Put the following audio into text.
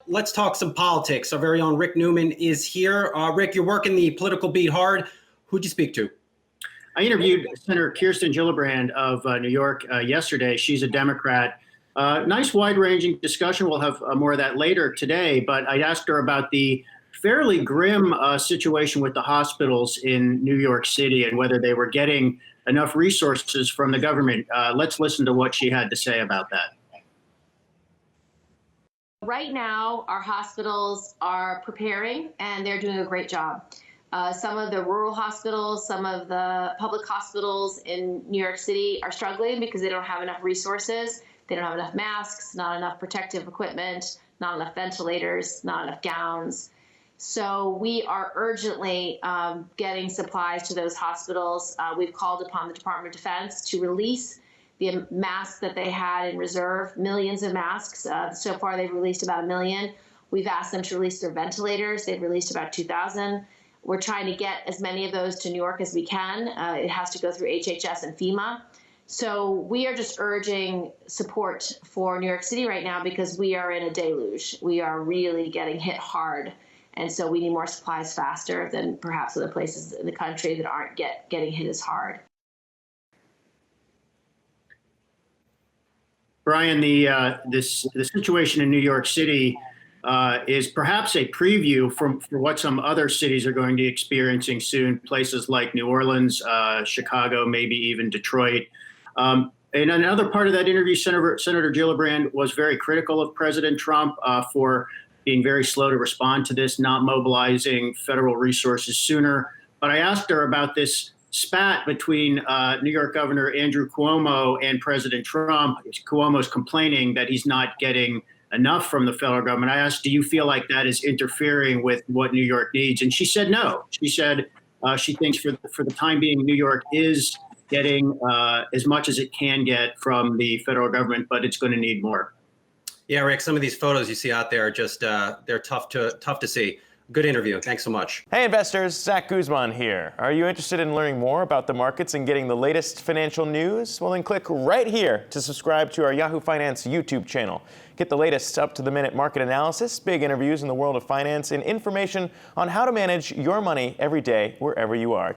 let's talk some politics. Our very own Rick Newman is here. Rick, you're working the political beat hard. Who'd you speak to? I interviewed Senator Kirsten Gillabrand of New York yesterday. She's a Democrat. Nice wide-ranging discussion. We'll have more of that later today. But I asked her about the fairly grim situation with the hospitals in New York City and whether they were getting enough resources from the government. Let's listen to what she had to say about that. Right now, our hospitals are preparing, and they're doing a great job. Some of the rural hospitals, some of the public hospitals in New York City are struggling because they don't have enough resources. They don't have enough masks, not enough protective equipment, not enough ventilators, not enough gowns. So we are urgently getting supplies to those hospitals. We've called upon the Department of Defense to release the masks that they had in reserve, millions of masks. So far, they've released about 1 million. We've asked them to release their ventilators. They've released about 2,000. We're trying to get as many of those to New York as we can. It has to go through HHS and FEMA. So we are just urging support for New York City right now because we are in a deluge. We are really getting hit hard. And so we need more supplies faster than perhaps other places in the country that aren't getting hit as hard. Brian, the situation in New York City is perhaps a preview for what some other cities are going to be experiencing soon, places like New Orleans, Chicago, maybe even Detroit. In another part of that interview, Senator Gillibrand was very critical of President Trump for being very slow to respond to this, not mobilizing federal resources sooner. But I asked her about this spat between New York Governor Andrew Cuomo and President Trump. Cuomo's complaining that he's not getting enough from the federal government. I asked, do you feel like that is interfering with what New York needs? And she said no. She said she thinks for the time being, New York is getting as much as it can get from the federal government, but it's going to need more. Yeah, Rick, some of these photos you see out there are just, they're tough to see. Good interview. Thanks so much. Hey investors, Zach Guzman here. Are you interested in learning more about the markets and getting the latest financial news? Well, then click right here to subscribe to our Yahoo Finance YouTube channel. Get the latest up-to-the-minute market analysis, big interviews in the world of finance, and information on how to manage your money every day wherever you are.